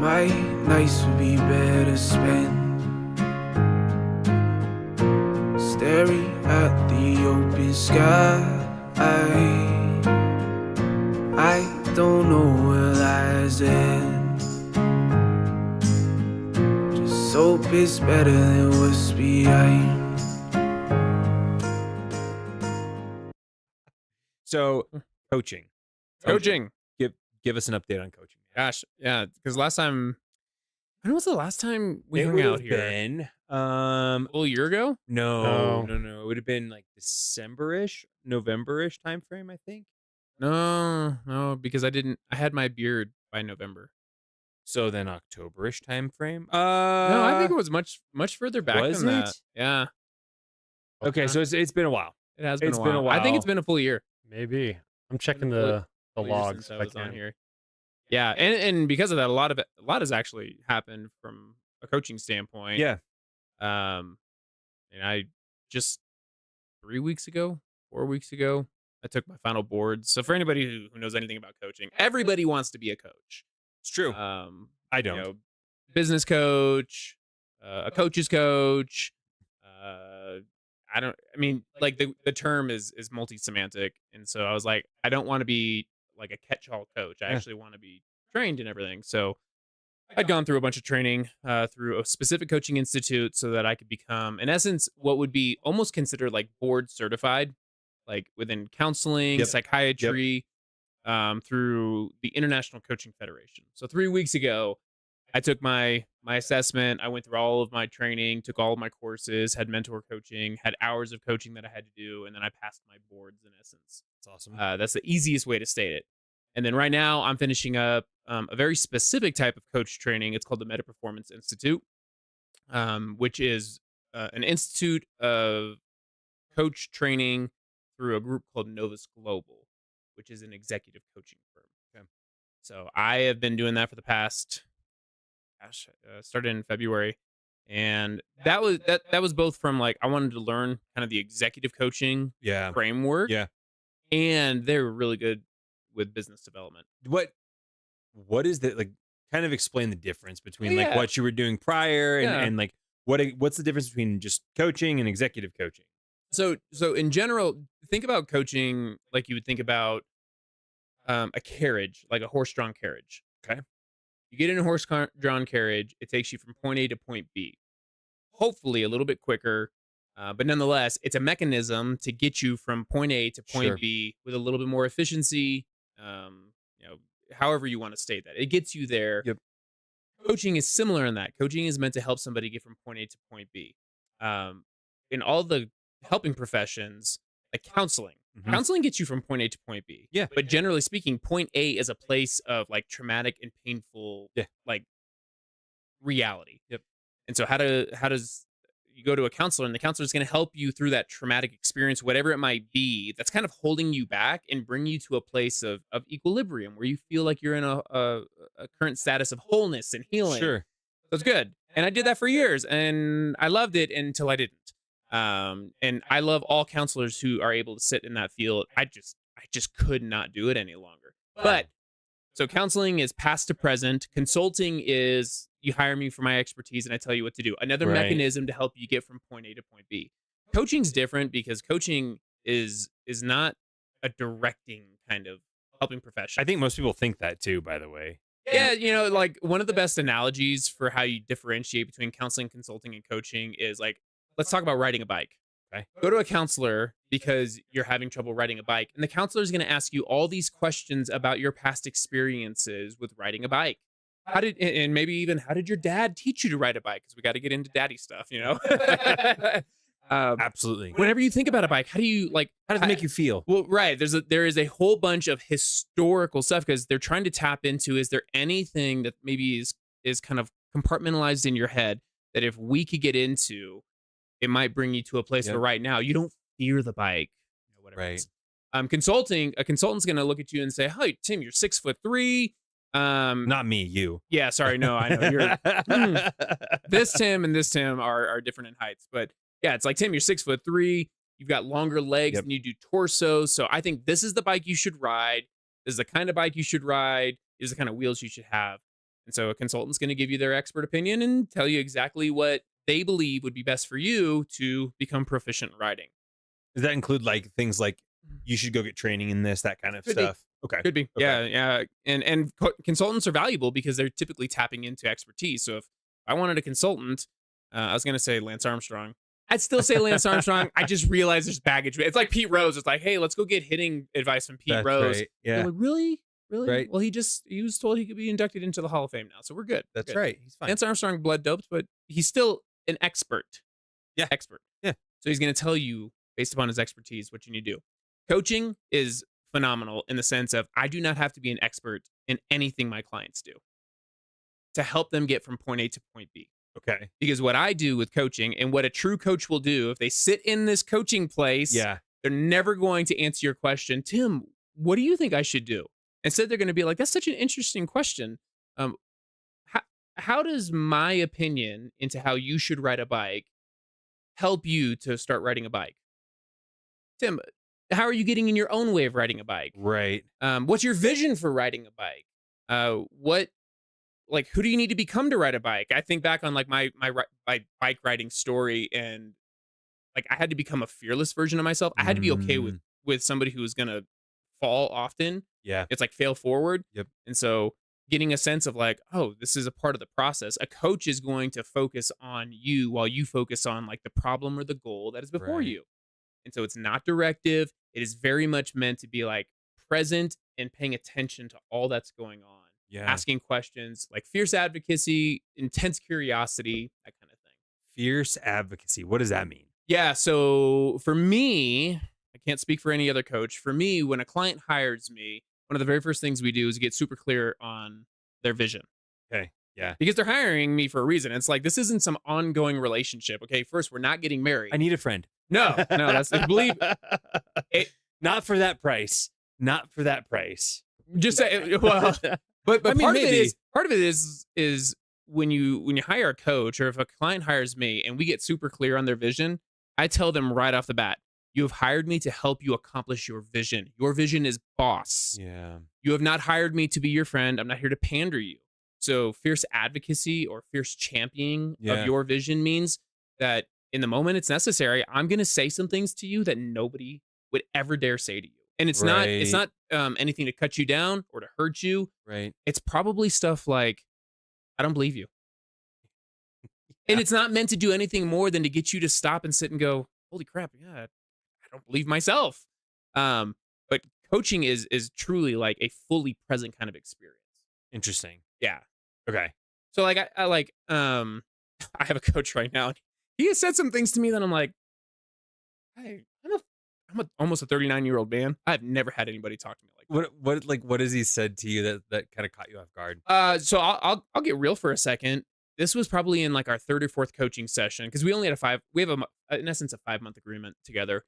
my nights would be better spent staring at the open sky. I don't know where lies end. Just hope it's better than what's behind. So, coaching. Give us an update on coaching. Gosh, yeah, because last time, when was the last time we hung out here? Been, a full year ago? no. It would have been like December-ish, November-ish time frame, I think. No, because I had my beard by November. So then October-ish time frame. No, I think it was much further back was than it? that. Yeah. Okay, so it's been a while. It has been It's a been a while. I think it's while. been a full year. Maybe. I'm checking Been a the full year logs. since I if was can. on here. Yeah, and because of that, a lot has actually happened from a coaching standpoint. Yeah. And I just 4 weeks ago, I took my final boards. So for anybody who knows anything about coaching, everybody wants to be a coach. It's true. I don't. You know, business coach, a coach's coach. I mean, like the term is multi-semantic, and so I was like, I don't want to be like a catch-all coach. I actually want to be trained and everything. So I'd gone through a bunch of training through a specific coaching institute so that I could become, in essence, what would be almost considered like board certified, like within counseling, psychiatry, through the International Coaching Federation. So 3 weeks ago, I took my assessment. I went through all of my training, took all of my courses, had mentor coaching, had hours of coaching that I had to do, and then I passed my boards in essence. That's awesome. That's the easiest way to state it. And then right now I'm finishing up a very specific type of coach training. It's called the Meta Performance Institute, which is an institute of coach training through a group called Novus Global, which is an executive coaching firm. Okay. So I have been doing that for the past, started in February. And that was both from like, I wanted to learn kind of the executive coaching framework. Yeah. And they were really good with business development. What is the, like, kind of explain the difference between like what you were doing prior and like what's the difference between just coaching and executive coaching? So in general, think about coaching like you would think about a carriage, like a horse-drawn carriage. Okay. You get in a horse-drawn carriage, it takes you from point A to point B. Hopefully a little bit quicker, but nonetheless, it's a mechanism to get you from point A to point B with a little bit more efficiency. However you want to state that, it gets you there. Yep. Coaching is similar in that. Coaching is meant to help somebody get from point A to point B. In all the helping professions, like counseling, counseling gets you from point A to point B. Yeah. But generally speaking, point A is a place of like traumatic and painful, like reality. Yep. And so how does you go to a counselor, and the counselor is going to help you through that traumatic experience, whatever it might be, that's kind of holding you back and bring you to a place of equilibrium where you feel like you're in a current status of wholeness and healing. Sure. That's good. And I did that for years and I loved it until I didn't. And I love all counselors who are able to sit in that field. I just could not do it any longer. But so counseling is past to present. Consulting is you hire me for my expertise and I tell you what to do. Another mechanism to help you get from point A to point B. Coaching's different because coaching is not a directing kind of helping profession. I think most people think that too, by the way. Yeah, like one of the best analogies for how you differentiate between counseling, consulting, and coaching is like, let's talk about riding a bike. Okay. Go to a counselor because you're having trouble riding a bike. And the counselor is going to ask you all these questions about your past experiences with riding a bike. And maybe even how did your dad teach you to ride a bike? Because we got to get into daddy stuff, Absolutely. Whenever you think about a bike, how does it make you feel? Well, right. There is a whole bunch of historical stuff because they're trying to tap into, is there anything that maybe is kind of compartmentalized in your head that if we could get into, it might bring you to a place where right now you don't fear the bike, whatever. Right. A consultant's going to look at you and say, "Hi, Tim, you're 6'3". Not me, you. Yeah, sorry, no, I know you're. This Tim and this Tim are different in heights, but yeah, it's like, Tim, you're 6'3". You've got longer legs than you do torso, so I think this is the bike you should ride. This is the kind of bike you should ride. These are the kind of wheels you should have. And so a consultant's going to give you their expert opinion and tell you exactly what they believe would be best for you to become proficient in riding. Does that include like things like you should go get training in this, that kind of Could be. stuff? Okay. Could be. Okay. Yeah. And consultants are valuable because they're typically tapping into expertise. So if I wanted a consultant, I was going to say Lance Armstrong. I'd still say Lance Armstrong. I just realized there's baggage. It's like Pete Rose. It's like, hey, let's go get hitting advice from Pete That's Rose. right. Yeah. Like, really? Really? Right. Well, he was told he could be inducted into the Hall of Fame now. So we're good. That's Good. right. He's fine. Lance Armstrong blood doped, but he's still an expert. Yeah. Expert. Yeah. So he's going to tell you based upon his expertise what you need to do. Coaching is phenomenal in the sense of I do not have to be an expert in anything my clients do to help them get from point A to point B. Okay. Because what I do with coaching and what a true coach will do, if they sit in this coaching place, Yeah. they're never going to answer your question, Tim, what do you think I should do? Instead, they're going to be like, that's such an interesting question. How does my opinion into how you should ride a bike help you to start riding a bike? Tim, how are you getting in your own way of riding a bike? Right. What's your vision for riding a bike? Who do you need to become to ride a bike? I think back on like my bike riding story, and like I had to become a fearless version of myself. I had to be okay with somebody who was gonna fall often. Yeah. It's like fail forward. Yep. And so getting a sense of like, oh, this is a part of the process. A coach is going to focus on you while you focus on like the problem or the goal that is before Right. you. And so it's not directive. It is very much meant to be like present and paying attention to all that's going on. Yeah. Asking questions, like fierce advocacy, intense curiosity, that kind of thing. Fierce advocacy. What does that mean? Yeah. So for me, I can't speak for any other coach. For me, when a client hires me, one of the very first things we do is get super clear on their vision. Okay. Yeah. Because they're hiring me for a reason. It's like, this isn't some ongoing relationship. Okay. First, we're not getting married. I need a friend. No, that's believe it. Not for that price. Not for that price. Just say, well, but I mean, part maybe. of it is when you hire a coach, or if a client hires me and we get super clear on their vision, I tell them right off the bat, you have hired me to help you accomplish your vision. Your vision is boss. Yeah. You have not hired me to be your friend. I'm not here to pander you. So fierce advocacy or fierce championing of your vision means that in the moment it's necessary, I'm going to say some things to you that nobody would ever dare say to you. And it's not anything to cut you down or to hurt you. Right. It's probably stuff like, I don't believe you. And it's not meant to do anything more than to get you to stop and sit and go, holy crap, yeah, I don't believe myself. But coaching is truly like a fully present kind of experience. Interesting. Yeah. Okay. So like I have a coach right now. He has said some things to me that I'm like, hey, I'm almost a 39-year-old man. I've never had anybody talk to me like that. What has he said to you that kind of caught you off guard? So I'll get real for a second. This was probably in like our third or fourth coaching session because we only had we have in essence a 5-month agreement together,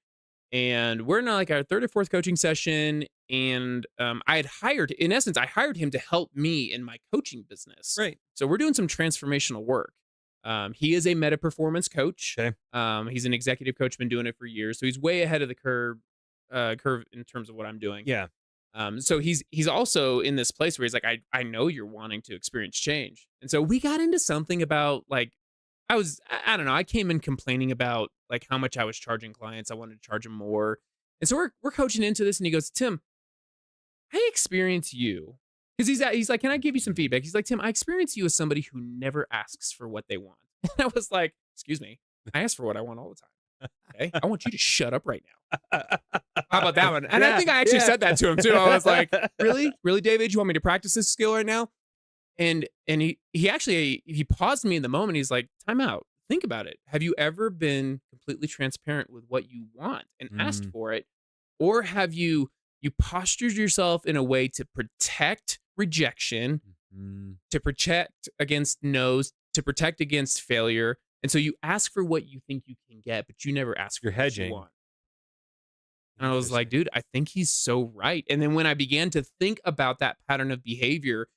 and we're in like our third or fourth coaching session. And I hired him to help me in my coaching business. Right. So we're doing some transformational work. He is a meta performance coach. Okay. He's an executive coach, been doing it for years. So he's way ahead of the curve in terms of what I'm doing. Yeah. So he's also in this place where he's like, I know you're wanting to experience change. And so we got into something about like, I don't know. I came in complaining about like how much I was charging clients. I wanted to charge them more. And so we're coaching into this and he goes, Tim, I experience you. Because he's like, can I give you some feedback? He's like, Tim, I experience you as somebody who never asks for what they want. And I was like, excuse me, I ask for what I want all the time. Okay. I want you to shut up right now. How about that one? And I think I actually said that to him too. I was like, really? Really, David? You want me to practice this skill right now? And he actually paused me in the moment. He's like, time out. Think about it. Have you ever been completely transparent with what you want and asked for it? Or have you postured yourself in a way to protect rejection, to protect against no's, to protect against failure? And so you ask for what you think you can get, but you never ask for what you want. And I was like, dude, I think he's so right. And then when I began to think about that pattern of behavior,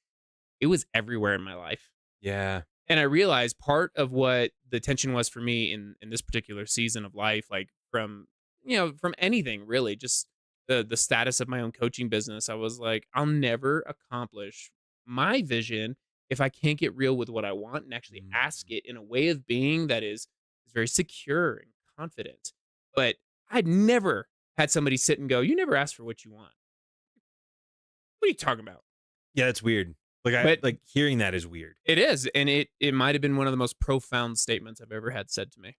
it was everywhere in my life. Yeah. And I realized part of what the tension was for me in this particular season of life, like from anything really, just the status of my own coaching business. I was like, I'll never accomplish my vision if I can't get real with what I want and actually ask it in a way of being that is very secure and confident. But I'd never had somebody sit and go, "You never asked for what you want. What are you talking about?" Yeah, that's weird. But Like hearing that is weird. it is, and it might have been one of the most profound statements I've ever had said to me.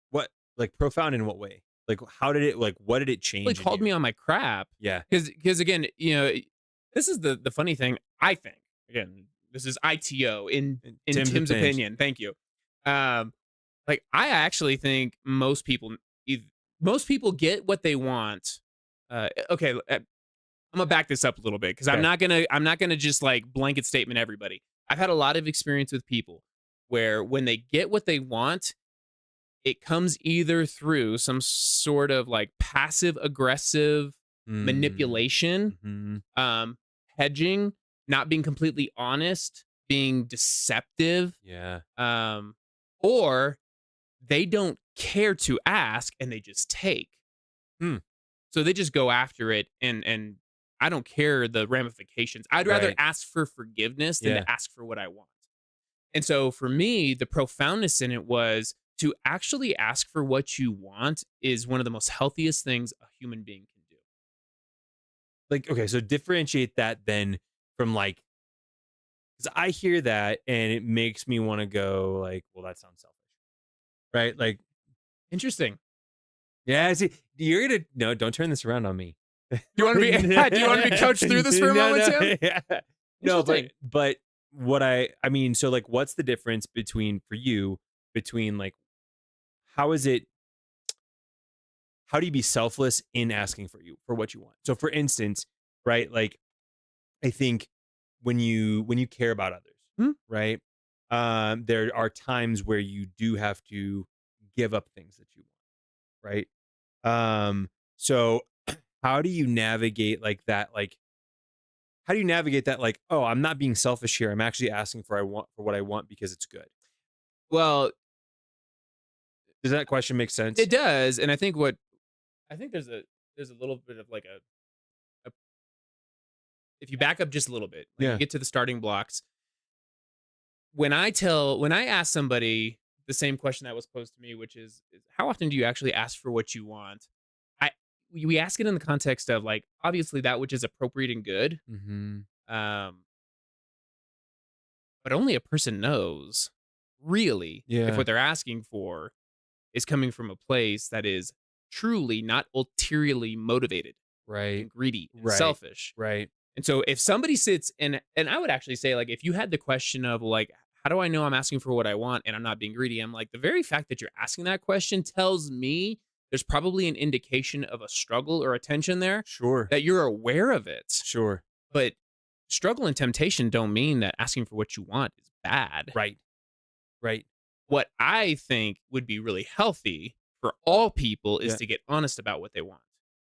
What, like, profound in what way? Like, how did it, like, what did it Really change in called you? me on my crap. Yeah. Because again, this is the funny thing. I think again, this is ITO In in Tim's Tim's opinion. opinion. Thank you. Um, like I actually think most people get what they want. Okay, I'm gonna back this up a little bit because Okay. I'm not gonna just like blanket statement everybody. I've had a lot of experience with people where when they get what they want, it comes either through some sort of like passive aggressive Mm, manipulation, mhm. hedging, not being completely honest, being deceptive, Yeah. um, or they don't care to ask and they just take. Hmm. So they just go after it and I don't care the ramifications. I'd rather Right. ask for forgiveness than Yeah. to ask for what I want. And so for me, the profoundness in it was to actually ask for what you want is one of the most healthiest things a human being can do. Like, okay, so differentiate that then from, like, 'cause I hear that and it makes me wanna go like, "Well, that sounds selfish." Right? Like, Interesting. yeah, see, you're gonna no, don't turn this around on me. Do you want to be do you want to be coached through this for a moment, Tim? Yeah. No, Interesting. but what I mean, so, like, what's the difference between for you, between, like, how is it how do you be selfless in asking for what you want? So, for instance, right, like, I think when you care about others, Hmm? right? There are times where you do have to give up things that you want, right? So how do you navigate like that? Like, how do you navigate that? Like, oh, I'm not being selfish here. I'm actually asking for what I want because it's good. Well, Does that question make it sense? does, and I think there's a little bit of like a if you back up just a little bit, like you Yeah. get to the starting blocks. When I ask somebody the same question that was posed to me, which is how often do you actually ask for what you want? I we ask it in the context of like obviously that which is appropriate and good, Hmm. um, but only a person knows really if Yeah. what they're asking for is coming from a place that is truly not ulteriorly motivated Right. and greedy and Right. selfish. Right. And so if somebody sits and I would actually say like if you had the question of like how do I know I'm asking for what I want and I'm not being greedy? I'm like the very fact that you're asking that question tells me there's probably an indication of a struggle or a tension there Sure. that you're aware of it. Sure. But struggle and temptation don't mean that asking for what you want is bad. Right. Right. What I think would be really healthy for all people is Yeah. to get honest about what they want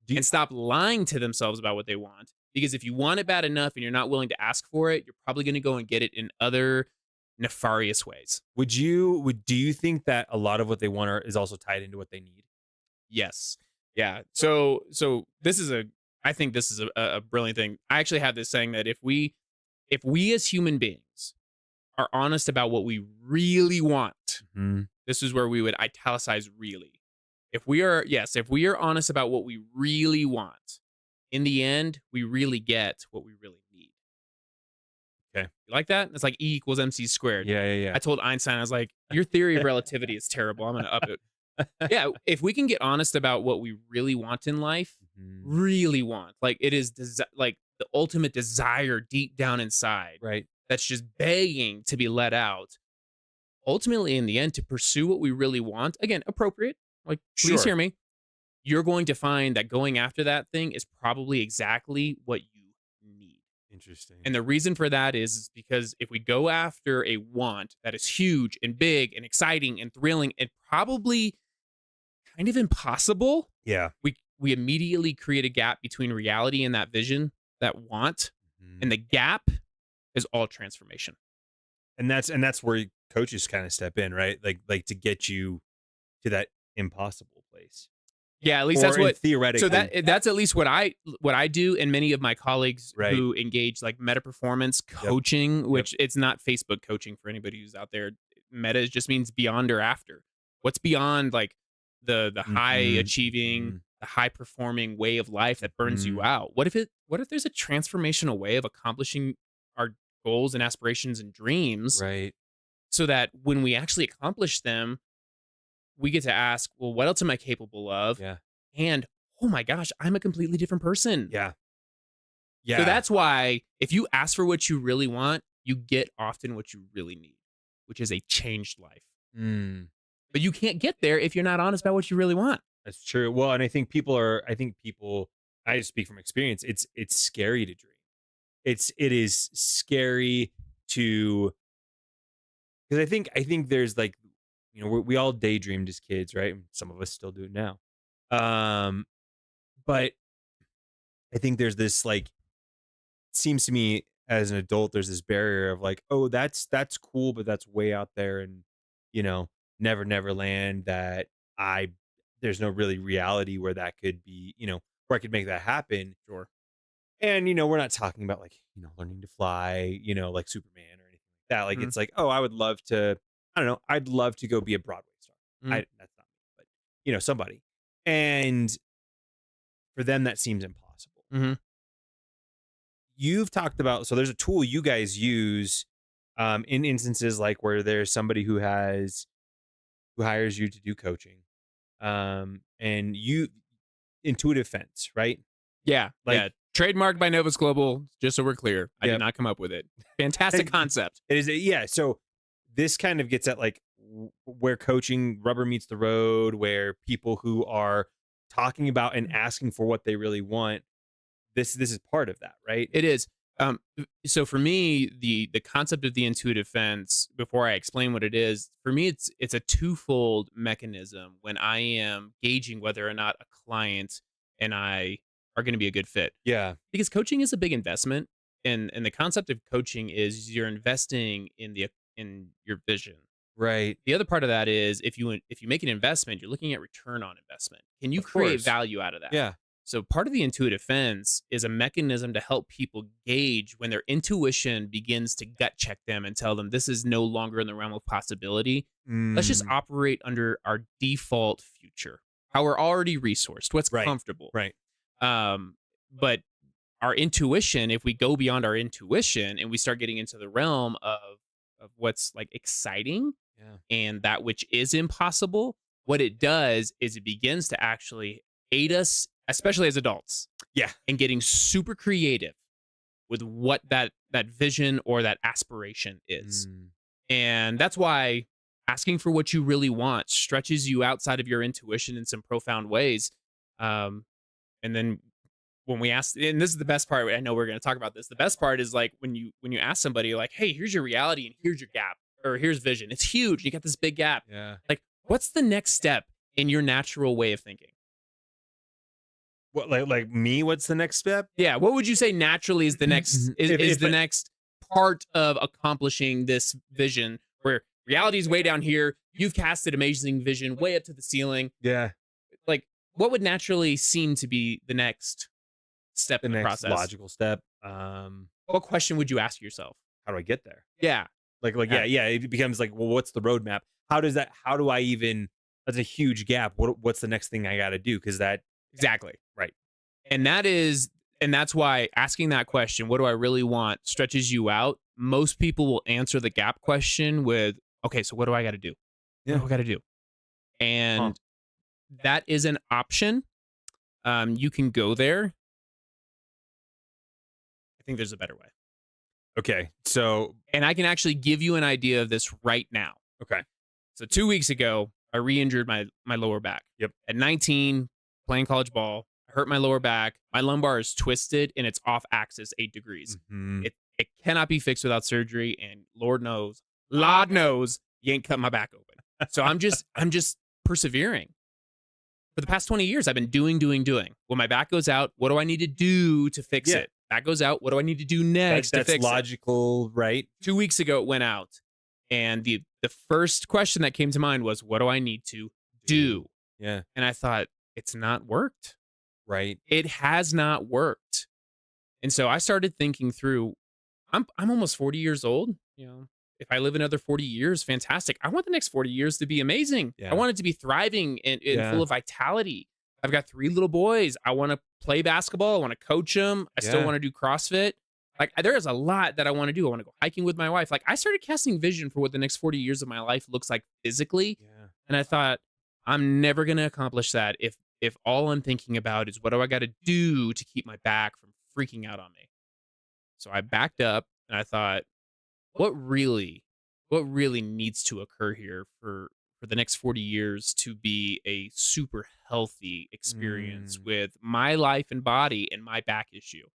Do you, and stop lying to themselves about what they want. Because if you want it bad enough and you're not willing to ask for it, you're probably going to go and get it in other nefarious ways. do you think that a lot of what they want is also tied into what they need? Yes. Yeah. So this is a I think this is a brilliant thing. I actually have this saying that if we as human beings are honest about what we really want, Hmm. this is where we would italicize really. If we are honest about what we really want, in the end, we really get what we really need. Okay. You like that? It's like E equals MC squared. Yeah. Yeah. I told Einstein, I was like, your theory of relativity is terrible. I'm going to up it. Yeah. Yeah. If we can get honest about what we really want in life, Mhm. really want, like it is like the ultimate desire deep down inside Right. that's just begging to be let out. Ultimately, in the end, to pursue what we really want, again, appropriate, like, please Sure. hear me. You're going to find that going after that thing is probably exactly what you need. Interesting. And the reason for that is because if we go after a want that is huge and big and exciting and thrilling and probably kind of impossible, Yeah. we immediately create a gap between reality and that vision, that want, Mhm. and the gap is all transformation. And that's where coaches kind of step in, right? Like to get you to that impossible place. Yeah, at least or that's what. theoretically. So that's at least what I do, and many of my colleagues Right. who engage like meta performance coaching, which it's not Facebook coaching for anybody who's out there. Meta just means beyond or after. What's beyond like the high achieving, the high performing way of life that burns you out? What if there's a transformational way of accomplishing our goals and aspirations and dreams, Right. so that when we actually accomplish them, we get to ask, well, what else am I capable of? Yeah. And oh my gosh, I'm a completely different person. Yeah. Yeah. So that's why if you ask for what you really want, you get often what you really need, which is a changed life. Mm, But you can't get there if you're not honest about what you really want. that's true. Well, and I think people, I just speak from experience. It's scary to dream. It is scary to, because I think there's like, we all daydreamed as kids, right? Some of us still do it now. But I think there's this like, seems to me as an adult, there's this barrier of like, oh, that's cool, but that's way out there, and you know, never land, that I there's no really reality where that could be, where I could make that happen. Sure. And we're not talking about like, learning to fly, like Superman or anything like that. Like Mhm. it's like, oh, I would love to, I don't know, I'd love to go be a Broadway star. Mhm. That's not me, but somebody. And for them that seems impossible. Mhm. You've talked about, so there's a tool you guys use in instances like where there's somebody who hires you to do coaching, and you intuitive fence, right? Yeah. Like, yeah. Trademarked by Novus Global, just so we're clear. I Yep. did not come up with it. Fantastic concept. it is, yeah. So this kind of gets at like where coaching rubber meets the road, where people who are talking about and asking for what they really want, this is part of that, right? It is. So for me, the concept of the intuitive fence, before I explain what it is, for me it's a twofold mechanism when I am gauging whether or not a client and I are going to be a good fit. Yeah. Because coaching is a big investment, and the concept of coaching is you're investing in your vision. Right. The other part of that is if you make an investment, you're looking at return on investment. Can you Of create course. value out of that? Yeah. So part of the intuitive fence is a mechanism to help people gauge when their intuition begins to gut check them and tell them this is no longer in the realm of possibility. Let's just Mm, operate under our default future, how we're already resourced, what's Right. comfortable. right. But our intuition, if we go beyond our intuition and we start getting into the realm of what's like exciting Yeah. and that which is impossible, what it does is it begins to actually aid us, especially as adults, Yeah. in getting super creative with what that vision or that aspiration is. Mm, And that's why asking for what you really want stretches you outside of your intuition in some profound ways. And then when we ask, and this is the best part, I know we're going to talk about this. The best part is like when you ask somebody like, hey, here's your reality and here's your gap, or here's vision. It's huge. You got this big gap. yeah. Like, what's the next step in your natural way of thinking? What, like me? What's the next step? Yeah, what would you say naturally is the next If the I- next part of accomplishing this vision, where reality is way down here, you've casted amazing vision way up to the ceiling. Yeah. Like, what would naturally seem to be the next step The in the next process? logical step. What question would you ask yourself? How do I get there? Yeah. Yeah. It becomes like, well, what's the roadmap? How do I even? That's a huge gap. What's the next thing I got to do? Because that, Exactly. right. And that's why asking that question, what do I really want, stretches you out. Most people will answer the gap question with, okay, so what do I got to do? What do I got to do? And that is an option. You can go there. I think there's a better way. Okay. So, And I can actually give you an idea of this right now. okay. So 2 weeks ago, I re-injured my lower back. Yep. At 19, playing college ball, I hurt my lower back. My lumbar is twisted and it's off axis 8 degrees. Mhm. It cannot be fixed without surgery, and Lord knows, you ain't cut my back open. So I'm just persevering. For the past 20 years, I've been doing. When my back goes out, what do I need to do to fix Yeah. it? Back goes out, what do I need to do next to That's fix it? logical, right? 2 weeks ago, it went out, and the first question that came to mind was, what do I need to do? Yeah. And I thought, it's not worked. Right. It has not worked. And so I started thinking through, I'm almost 40 years old, you know. If I live another 40 years, fantastic. I want the next 40 years to be amazing. I Yeah. want it to be thriving and full Yeah. of vitality. I've got 3 little boys. I want to play basketball. I want to coach them. I still Yeah. want to do CrossFit. Like there is a lot that I want to do. I want to go hiking with my wife. Like I started casting vision for what the next 40 years of my life looks like physically. Yeah. And I thought, I'm never going to accomplish that if all I'm thinking about is what do I got to do to keep my back from freaking out on me. So I backed up and I thought, what really what really needs to occur here for the next 40 years to be a super healthy experience Mm. with my life and body and my back issue.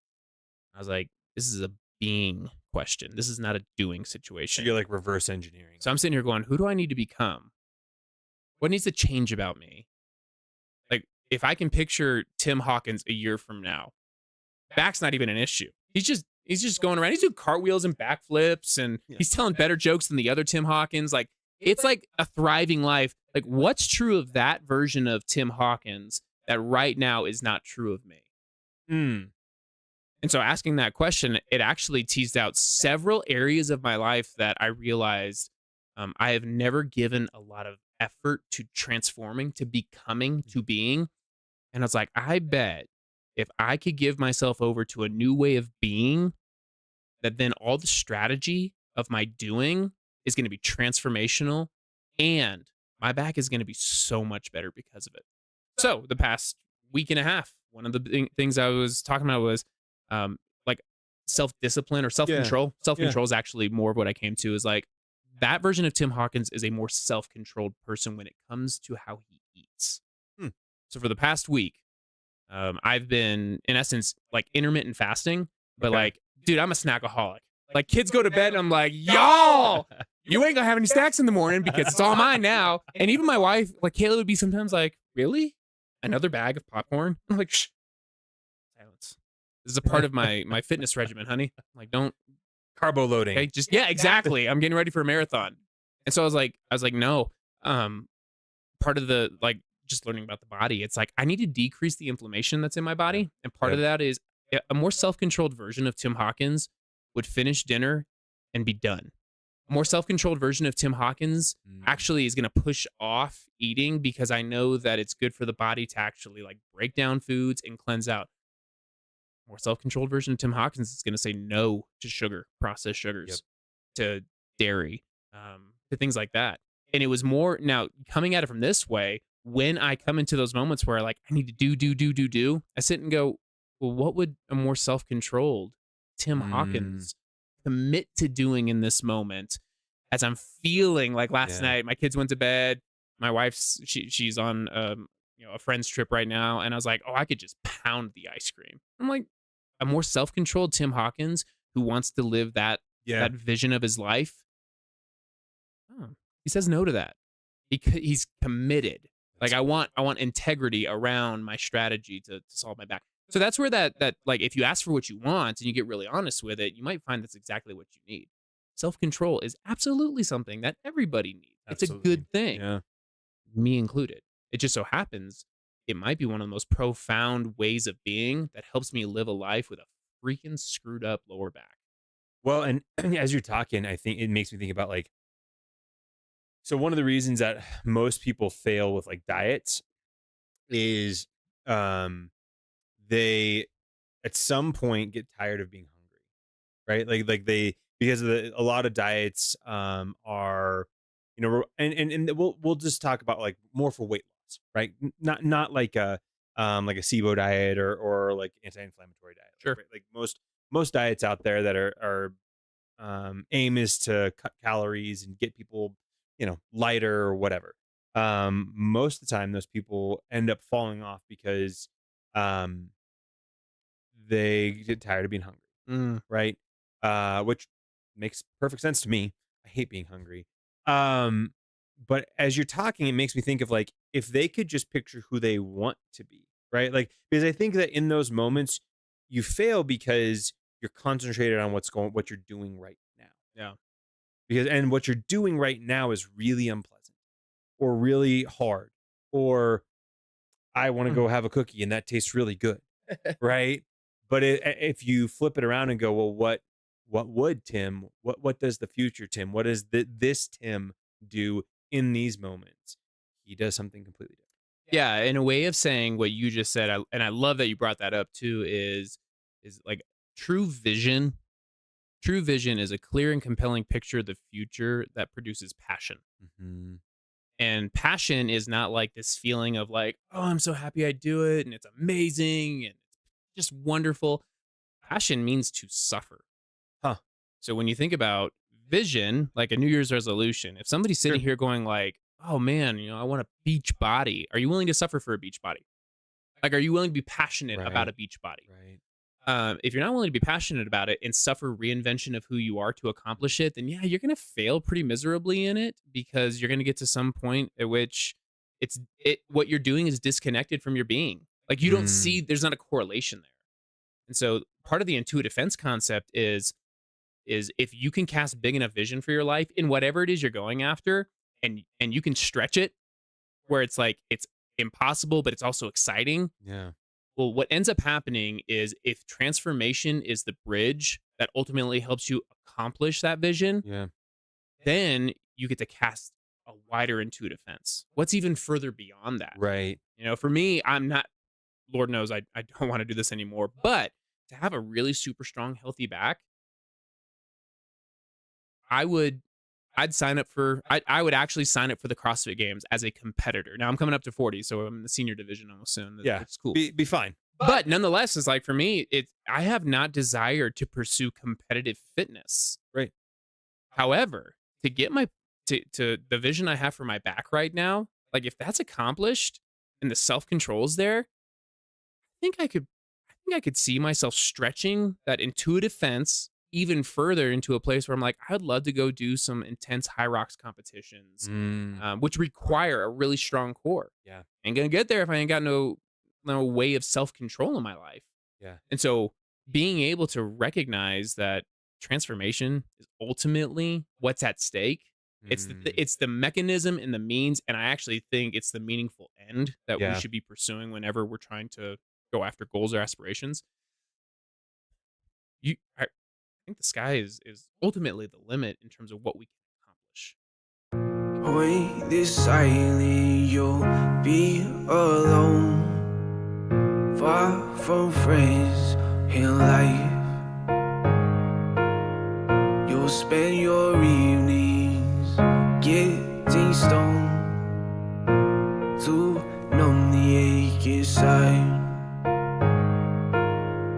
I was like, this is a being question. This is not a doing So situation. you're like reverse engineering. So I'm sitting here going, who do I need to become? What needs to change about me? Like, if I can picture Tim Hawkins a year from now, back's not even an issue. He's just going around. He's doing cartwheels and backflips, and Yeah. he's telling better jokes than the other Tim Hawkins. Like, it's like a thriving life. Like, what's true of that version of Tim Hawkins that right now is not true of me? Mm. And so asking that question, it actually teased out several areas of my life that I realized I have never given a lot of effort to transforming, to becoming, to being. And I was like, I bet if I could give myself over to a new way of being, that then all the strategy of my doing is going to be transformational and my back is going to be so much better because of it. So the past week and a half, one of the things I was talking about was like self-discipline or Yeah. self-control. Yeah. Self-control is actually more of what I came to is like that version of Tim Hawkins is a more self-controlled person when it comes to how he eats. Hmm. So for the past week, I've been, in essence, like intermittent fasting, but Okay. like, dude, I'm a snackaholic. Like, kids go to bed, and I'm like, y'all, you ain't gonna have any snacks in the morning because it's all mine now. And even my wife, like Kayla, would be sometimes like, really? Another bag of popcorn? I'm like, shh, silence. This is a part of my fitness regimen, honey. Like, don't, Carbo loading. okay, just yeah, exactly. I'm getting ready for a marathon, and so I was like, no. Part of the like just learning about the body, it's like I need to decrease the inflammation that's in my body. And part Yep. of that is a more self-controlled version of Tim Hawkins would finish dinner and be done. A more self-controlled version of Tim Hawkins Mm. actually is going to push off eating because I know that it's good for the body to actually like break down foods and cleanse out. More self-controlled version of Tim Hawkins is going to say no to sugar, processed sugars, to dairy, to things like that. And it was more now coming at it from this way. When I come into those moments where like I need to do, I sit and go, well, what would a more self-controlled Tim Hawkins commit to doing in this moment? As I'm feeling like last Yeah. night, my kids went to bed. My wife's she's on a friend's trip right now, and I was like, oh, I could just pound the ice cream. I'm like, a more self-controlled Tim Hawkins who wants to live that Yeah. vision of his life. Oh, he says no to that. He's committed. Like I want integrity around my strategy to solve my back. So that's where that like if you ask for what you want and you get really honest with it, you might find that's exactly what you need. Self-control is absolutely something that everybody needs. It's a good thing, Yeah. me included. It just so happens it might be one of the most profound ways of being that helps me live a life with a freaking screwed up lower back. Well, and as you're talking, I think it makes me think about like, so one of the reasons that most people fail with like diets is they at some point get tired of being hungry, right? Like they because of a lot of diets are, you know, and we'll just talk about like more for weight loss, right? Not like a SIBO diet or like anti-inflammatory diet. Sure. Like most diets out there that are aim is to cut calories and get people, you know, lighter or whatever. Most of the time those people end up falling off because um they get tired of being hungry, right? Which makes perfect sense to me. I hate being hungry. But as you're talking, it makes me think of like if they could just picture who they want to be, right? Like because I think that in those moments you fail because you're concentrated on what you're doing right now. Yeah. Because and what you're doing right now is really unpleasant or really hard or I want to go have a cookie and that tastes really good, right? But if you flip it around and go, well, what would Tim? What does the future Tim? What does this Tim do in these moments? He does something completely different. Yeah, in a way of saying what you just said, and I love that you brought that up too, is like true vision. True vision is a clear and compelling picture of the future that produces passion. Hmm. And passion is not like this feeling of like, oh, I'm so happy I do it and it's amazing and just wonderful. Passion means to suffer. Huh. So when you think about vision, like a New Year's resolution, if somebody's sitting Sure. here going like, oh man, I want a beach body, are you willing to suffer for a beach body? Like, are you willing to be passionate about Right. a beach body? Right. If you're not willing to be passionate about it and suffer reinvention of who you are to accomplish it, then yeah, you're going to fail pretty miserably in it because you're going to get to some point at which what you're doing is disconnected from your being. Like you don't see, Mm, there's not a correlation there. And so part of the intuitive defense concept is if you can cast big enough vision for your life in whatever it is you're going after, and you can stretch it where it's like it's impossible, but it's also exciting. yeah. Well, what ends up happening is if transformation is the bridge that ultimately helps you accomplish that vision, Yeah. then you get to cast a wider intuitive fence. What's even further beyond that? Right. For me, I'm not, Lord knows I don't want to do this anymore, but to have a really super strong, healthy back, I would I would actually sign up for the CrossFit Games as a competitor. Now I'm coming up to 40, so I'm in the senior division almost soon. Yeah. It's cool. Be fine. But nonetheless, it's like for me, I have not desired to pursue competitive fitness. Right. However, to get my to the vision I have for my back right now, like if that's accomplished and the self-control's there, I think I could see myself stretching that intuitive fence even further into a place where I'm like, I'd love to go do some intense high rocks competitions, Mm, which require a really strong core. yeah. Ain't gonna get there if I ain't got no way of self control in my life. Yeah. And so being able to recognize that transformation is ultimately what's at stake. Mm, It's the mechanism and the means, and I actually think it's the meaningful end that we yeah. should be pursuing whenever we're trying to go after goals or aspirations. I think the sky is ultimately the limit in terms of what we can accomplish. When this silent, you'll be alone, far from friends in life. You'll spend your evenings getting stoned.